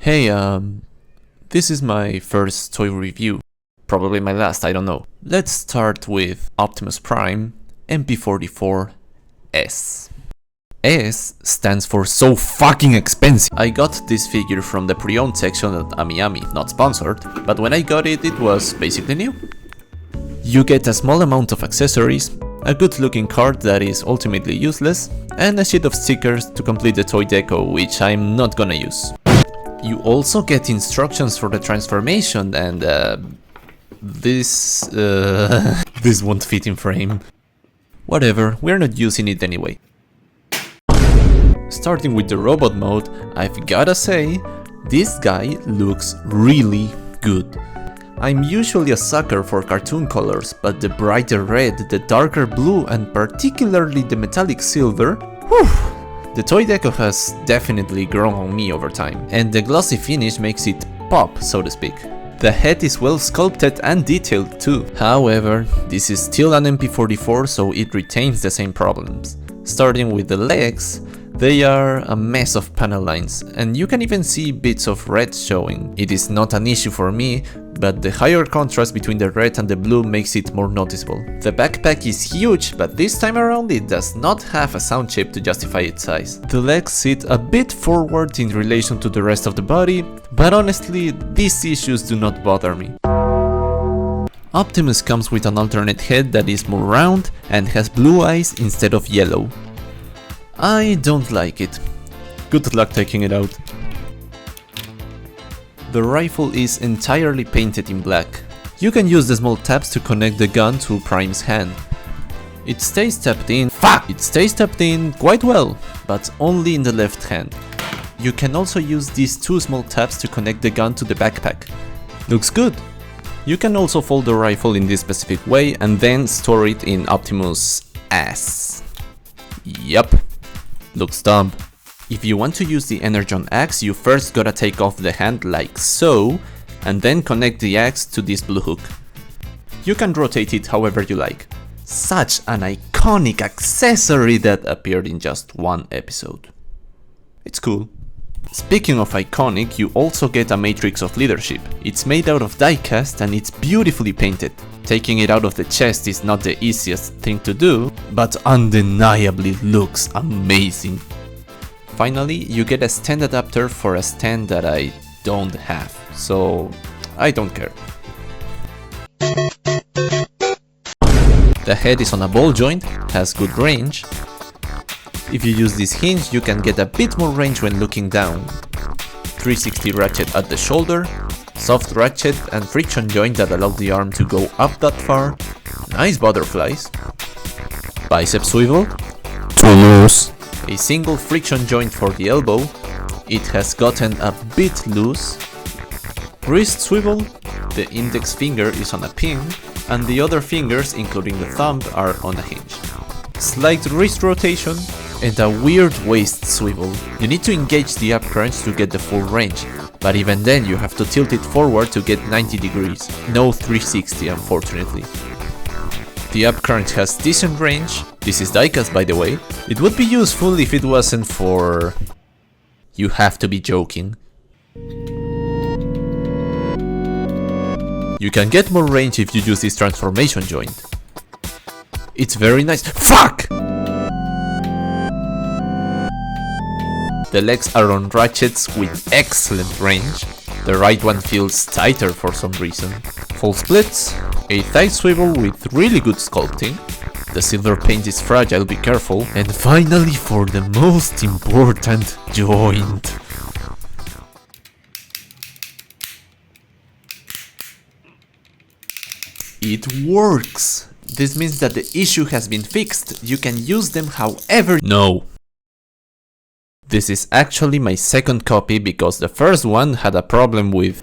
Hey, this is my first toy review. Probably my last, I don't know. Let's start with Optimus Prime MP-44S. S stands for so fucking expensive. I got this figure from the pre-owned section at Ami, not sponsored, but when I got it, it was basically new. You get a small amount of accessories, a good looking card that is ultimately useless, and a sheet of stickers to complete the toy deco, which I'm not gonna use. You also get instructions for the transformation and this won't fit in frame. Whatever, we're not using it anyway. Starting with the robot mode, I've gotta say, this guy looks really good. I'm usually a sucker for cartoon colors, but the brighter red, the darker blue and particularly the metallic silver, whew! The toy deco has definitely grown on me over time, and the glossy finish makes it pop, so to speak. The head is well sculpted and detailed too. However, this is still an MP-44, so it retains the same problems. Starting with the legs, they are a mess of panel lines, and you can even see bits of red showing. It is not an issue for me, but the higher contrast between the red and the blue makes it more noticeable. The backpack is huge, but this time around it does not have a sound chip to justify its size. The legs sit a bit forward in relation to the rest of the body, but honestly, these issues do not bother me. Optimus comes with an alternate head that is more round and has blue eyes instead of yellow. I don't like it. Good luck taking it out. The rifle is entirely painted in black. You can use the small tabs to connect the gun to Prime's hand. It stays tapped in quite well, but only in the left hand. You can also use these two small tabs to connect the gun to the backpack. Looks good. You can also fold the rifle in this specific way and then store it in Optimus' ass. Yup. Looks dumb. If you want to use the Energon axe, you first gotta take off the hand like so, and then connect the axe to this blue hook. You can rotate it however you like. Such an iconic accessory that appeared in just one episode. It's cool. Speaking of iconic, you also get a matrix of leadership. It's made out of die-cast and it's beautifully painted. Taking it out of the chest is not the easiest thing to do, but undeniably looks amazing. Finally, you get a stand adapter for a stand that I don't have, so I don't care. The head is on a ball joint, has good range. If you use this hinge, you can get a bit more range when looking down. 360 ratchet at the shoulder, soft ratchet and friction joint that allow the arm to go up that far, nice butterflies, bicep swivel, too loose, a single friction joint for the elbow, it has gotten a bit loose, wrist swivel, the index finger is on a pin, and the other fingers, including the thumb, are on a hinge. Slight wrist rotation, and a weird waist swivel. You need to engage the up crunch to get the full range, but even then you have to tilt it forward to get 90 degrees, no 360 unfortunately. The up crunch has decent range, this is diecast by the way. It would be useful if it wasn't for... You have to be joking. You can get more range if you use this transformation joint. It's very nice. Fuck! The legs are on ratchets with excellent range. The right one feels tighter for some reason. Full splits, a thigh swivel with really good sculpting. The silver paint is fragile, be careful. And finally for the most important joint. It works! This means that the issue has been fixed. You can use them however... No. This is actually my second copy because the first one had a problem with...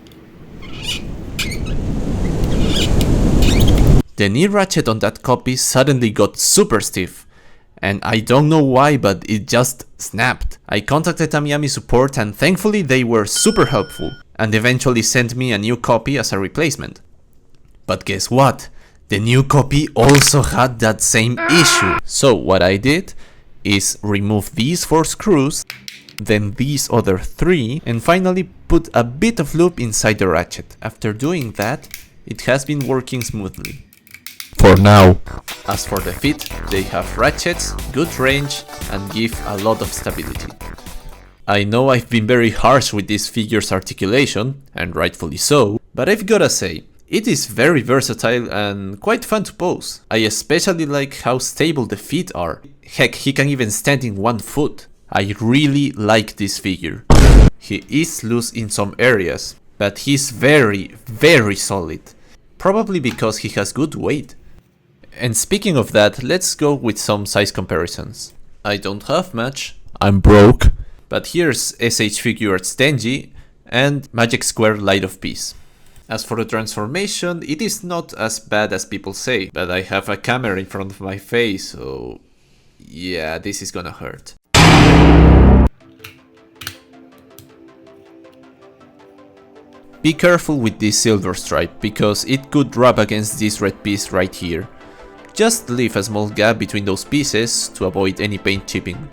The knee ratchet on that copy suddenly got super stiff. And I don't know why, but it just snapped. I contacted Ami support and thankfully they were super helpful and eventually sent me a new copy as a replacement. But guess what? The new copy also had that same issue. So what I did is remove these 4 screws then these other 3, and finally put a bit of loop inside the ratchet. After doing that, it has been working smoothly. For now. As for the feet, they have ratchets, good range, and give a lot of stability. I know I've been very harsh with this figure's articulation, and rightfully so, but I've gotta say, it is very versatile and quite fun to pose. I especially like how stable the feet are. Heck, he can even stand in one foot. I really like this figure. He is loose in some areas, but he's very, very solid. Probably because he has good weight. And speaking of that, let's go with some size comparisons. I don't have much, I'm broke, but here's SH Figuarts Denji and Magic Square Light of Peace. As for the transformation, it is not as bad as people say, but I have a camera in front of my face, so yeah, this is gonna hurt. Be careful with this silver stripe, because it could rub against this red piece right here. Just leave a small gap between those pieces to avoid any paint chipping.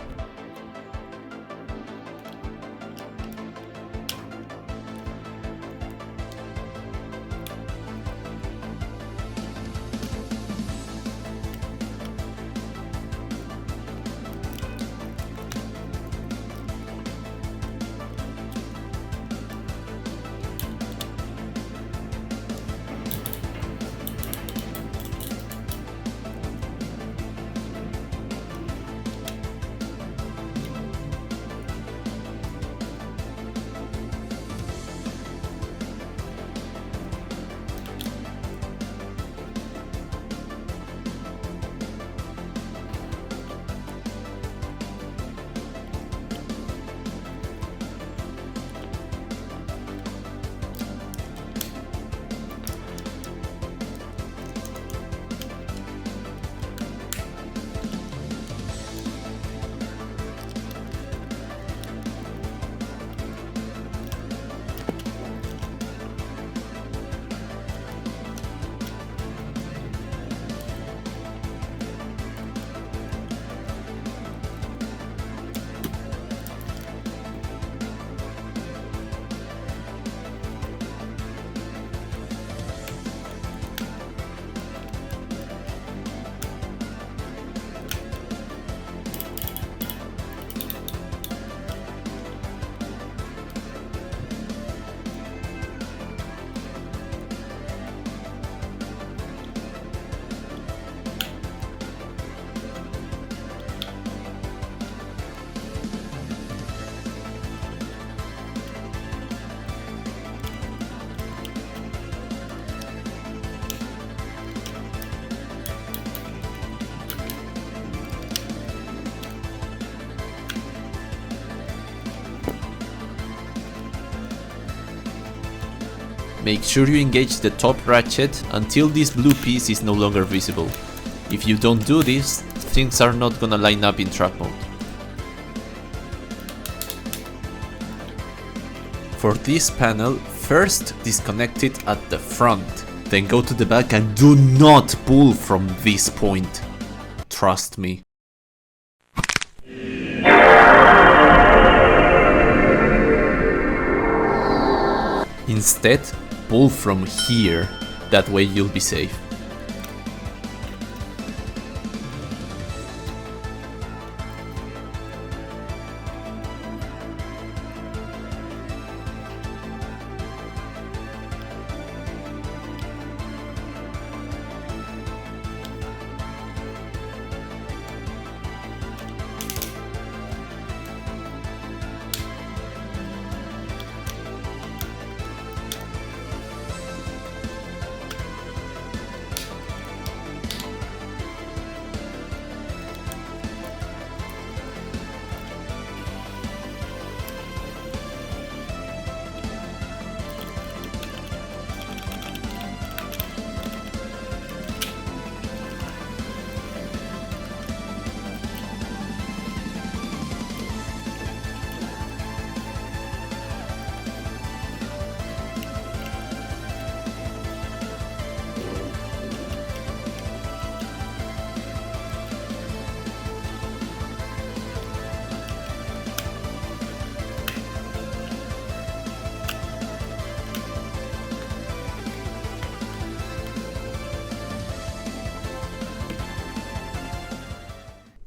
Make sure you engage the top ratchet until this blue piece is no longer visible. If you don't do this, things are not gonna line up in track mode. For this panel, first disconnect it at the front, then go to the back and do not pull from this point. Trust me. Instead, pull from here, that way you'll be safe.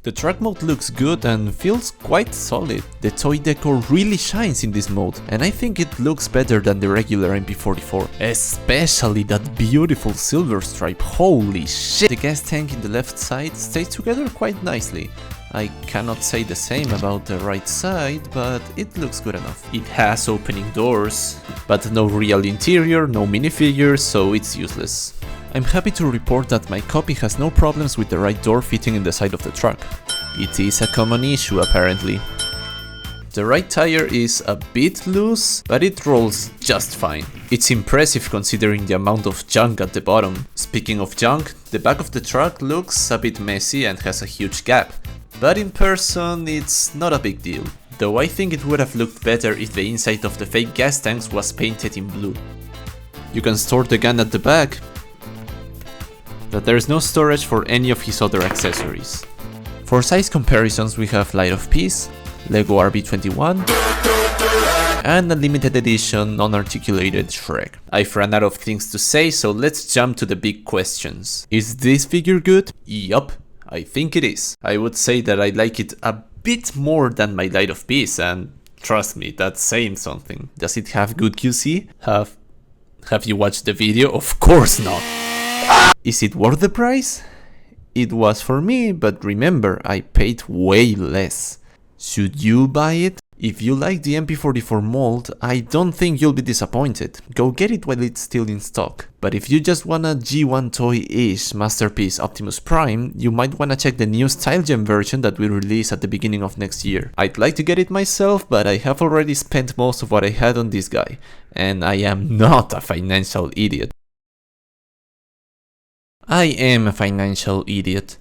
The track mode looks good and feels quite solid. The toy decor really shines in this mode, and I think it looks better than the regular MP-44. Especially that beautiful silver stripe, holy shit! The gas tank in the left side stays together quite nicely. I cannot say the same about the right side, but it looks good enough. It has opening doors, but no real interior, no minifigures, so it's useless. I'm happy to report that my copy has no problems with the right door fitting in the side of the truck. It is a common issue apparently. The right tire is a bit loose, but it rolls just fine. It's impressive considering the amount of junk at the bottom. Speaking of junk, the back of the truck looks a bit messy and has a huge gap. But in person, it's not a big deal. Though I think it would have looked better if the inside of the fake gas tanks was painted in blue. You can store the gun at the back, but there is no storage for any of his other accessories. For size comparisons we have Light of Peace, Lego RB21, and a limited edition non-articulated Shrek. I've run out of things to say, so let's jump to the big questions. Is this figure good? Yup, I think it is. I would say that I like it a bit more than my Light of Peace, and trust me, that's saying something. Does it have good QC? Have you watched the video? Of course not! Is it worth the price? It was for me, but remember, I paid way less. Should you buy it? If you like the MP-44 mold, I don't think you'll be disappointed. Go get it while it's still in stock. But if you just want a G1 toy-ish masterpiece Optimus Prime, you might wanna check the new Style Gem version that will release at the beginning of next year. I'd like to get it myself, but I have already spent most of what I had on this guy. And I am not a financial idiot. I am a financial idiot.